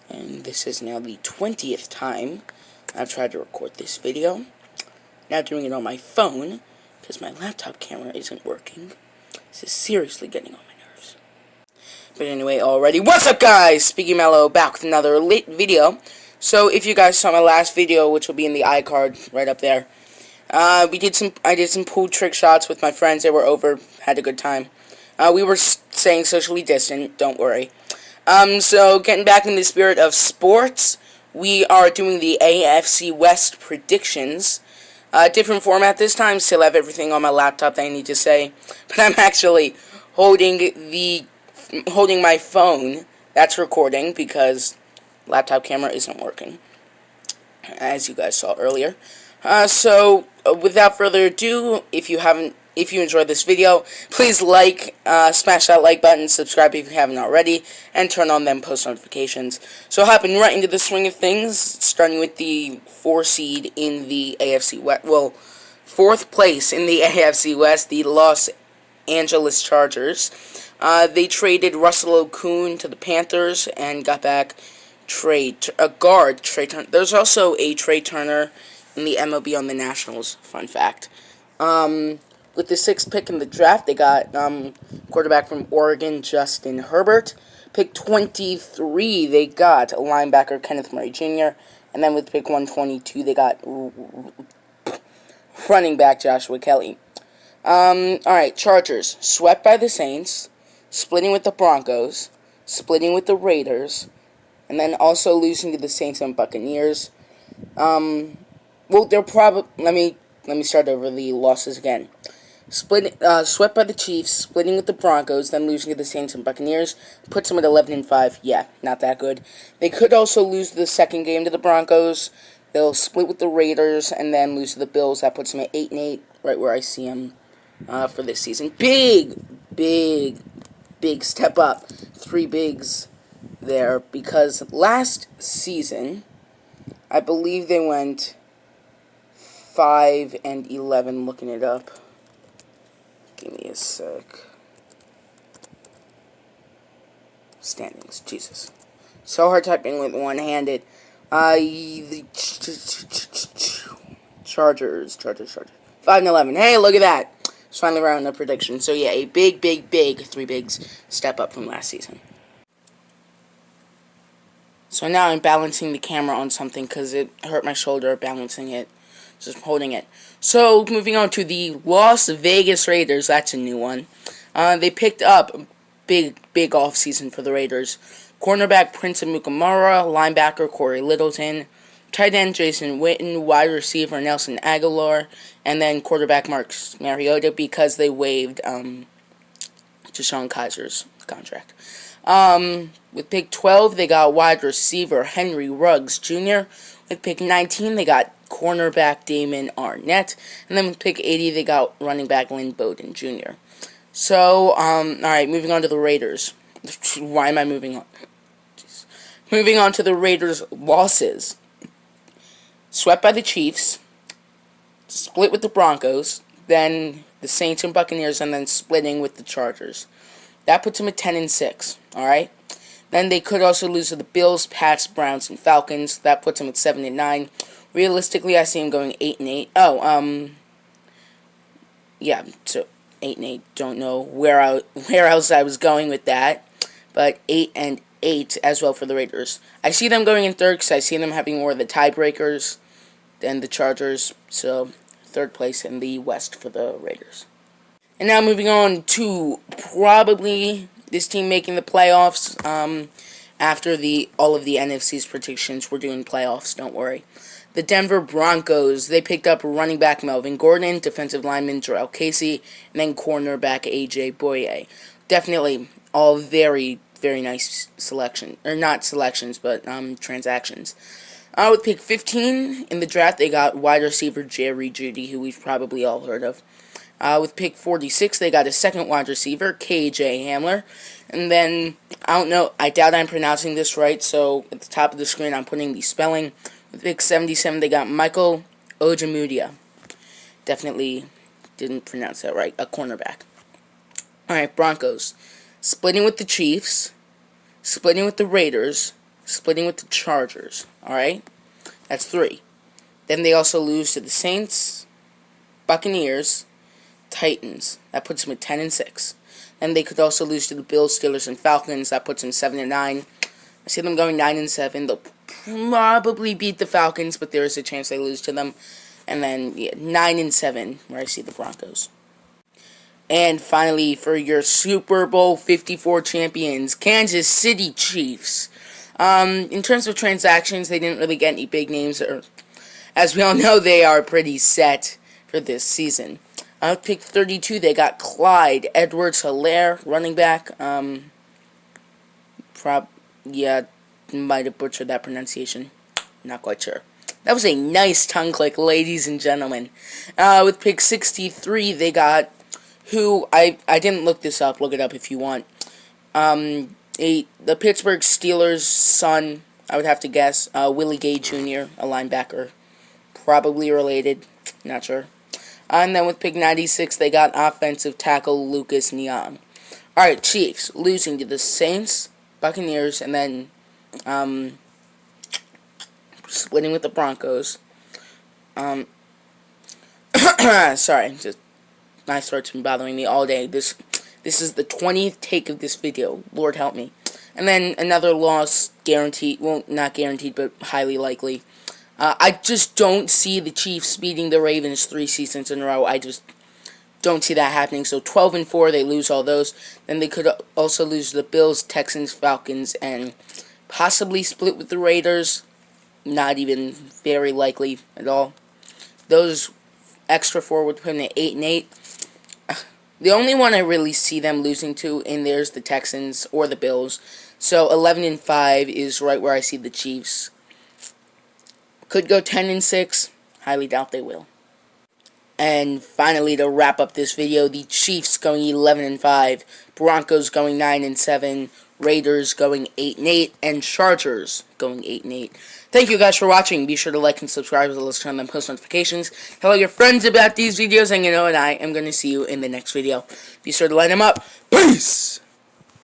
And this is now the 20th time I've tried to record this video. Now doing it on my phone, because my laptop camera isn't working. This is seriously getting on my nerves. But anyway, already, what's up guys? SpeegeMellow back with another lit video. So if you guys saw my last video, which will be in the iCard right up there, I did some pool trick shots with my friends. They were over, had a good time. We were staying socially distant, don't worry. So getting back in the spirit of sports, we are doing the AFC West predictions. Different format this time, still have everything on my laptop that I need to say, but I'm actually holding my phone that's recording because laptop camera isn't working, as you guys saw earlier. So without further ado, if you enjoyed this video, please smash that like button, subscribe if you haven't already, and turn on them post notifications. So hopping right into the swing of things, starting with the 4 seed in the AFC West, well, 4th place in the AFC West, the Los Angeles Chargers. They traded Russell Okung to the Panthers and got back a guard, Trey Turner. There's also a Trey Turner in the MLB on the Nationals, fun fact. With the 6th pick in the draft, they got quarterback from Oregon, Justin Herbert. Pick 23, they got linebacker Kenneth Murray Jr. And then with pick 122, they got running back Joshua Kelly. Alright, Chargers, swept by the Saints, splitting with the Broncos, splitting with the Raiders, and then also losing to the Saints and Buccaneers. Well, they're probably, let me start over the losses again. Swept by the Chiefs, splitting with the Broncos, then losing to the Saints and Buccaneers, puts them at 11-5. Yeah, not that good. They could also lose the second game to the Broncos. They'll split with the Raiders and then lose to the Bills. That puts them at 8-8, right where I see them for this season. Big step up. 3 bigs there, because last season, I believe they went 5-11, looking it up. Give me a sec. Standings, Jesus. So hard typing with one-handed. The Chargers. 5-11. Hey, look at that. It's finally around the prediction. So yeah, a big 3 bigs step up from last season. So now I'm balancing the camera on something because it hurt my shoulder balancing it. Just holding it. So, moving on to the Las Vegas Raiders. That's a new one. They picked up big offseason for the Raiders. Cornerback Prince Amukamara, linebacker Corey Littleton, tight end Jason Witten, wide receiver Nelson Aguilar, and then quarterback Marcus Mariota, because they waived Deshaun Kaiser's contract. With pick 12, they got wide receiver Henry Ruggs Jr. With pick 19, they got cornerback Damon Arnett. And then with pick 80, they got running back Lynn Bowden Jr. So, alright, moving on to the Raiders. Why am I moving on? Jeez. Moving on to the Raiders' losses. Swept by the Chiefs. Split with the Broncos. Then the Saints and Buccaneers. And then splitting with the Chargers. That puts them at 10-6. Alright? Then they could also lose to the Bills, Pats, Browns, and Falcons. That puts them at 7-9. Realistically, I see them going 8-8. Yeah, so 8-8. Don't know where else I was going with that, but 8-8 as well for the Raiders. I see them going in 3rd because I see them having more of the tiebreakers than the Chargers. So 3rd place in the West for the Raiders. And now moving on to probably this team making the playoffs. After all of the NFC's predictions, we're doing playoffs. Don't worry. The Denver Broncos, they picked up running back Melvin Gordon, defensive lineman Jarrell Casey, and then cornerback A.J. Boye. Definitely all very nice selection, or not selections, but transactions. With pick 15 in the draft, they got wide receiver Jerry Jeudy, who we've probably all heard of. With pick 46, they got a 2nd wide receiver, K.J. Hamler. And then, I don't know, I doubt I'm pronouncing this right, so at the top of the screen I'm putting the spelling. With pick 77, they got Michael Ojemudia. Definitely didn't pronounce that right, a cornerback. Alright, Broncos. Splitting with the Chiefs, splitting with the Raiders, splitting with the Chargers. Alright? That's 3. Then they also lose to the Saints, Buccaneers, Titans. That puts them at 10-6. Then they could also lose to the Bills, Steelers, and Falcons. That puts them 7-9. I see them going 9-7. They'll probably beat the Falcons, but there is a chance they lose to them. And then 9-7, where I see the Broncos. And finally, for your Super Bowl 54 champions, Kansas City Chiefs. In terms of transactions, they didn't really get any big names. As we all know, they are pretty set for this season. Pick 32, they got Clyde Edwards-Helaire, running back. Might have butchered that pronunciation. Not quite sure. That was a nice tongue click, ladies and gentlemen. With pick 63, they got who I didn't look this up. Look it up if you want. The Pittsburgh Steelers' son, I would have to guess, Willie Gay Jr., a linebacker, probably related. Not sure. And then with pick 96, they got offensive tackle Lucas Niang. All right, Chiefs losing to the Saints, Buccaneers, and then splitting with the Broncos. Sorry, just my throat's been bothering me all day. This is the 20th take of this video. Lord help me. And then another loss, guaranteed. Well, not guaranteed, but highly likely. I just don't see the Chiefs beating the Ravens 3 seasons in a row. I just don't see that happening. So 12-4, they lose all those. Then they could also lose the Bills, Texans, Falcons, and possibly split with the Raiders. Not even very likely at all. Those extra 4 would put them at 8-8. The only one I really see them losing to in there is the Texans or the Bills. So 11-5 is right where I see the Chiefs. Could go 10-6. Highly doubt they will. And finally, to wrap up this video, the Chiefs going 11-5, Broncos going 9-7, Raiders going 8-8, and Chargers going 8-8. Thank you guys for watching. Be sure to like and subscribe as well as turn on post notifications. Tell all your friends about these videos, and I am going to see you in the next video. Be sure to light them up. Peace!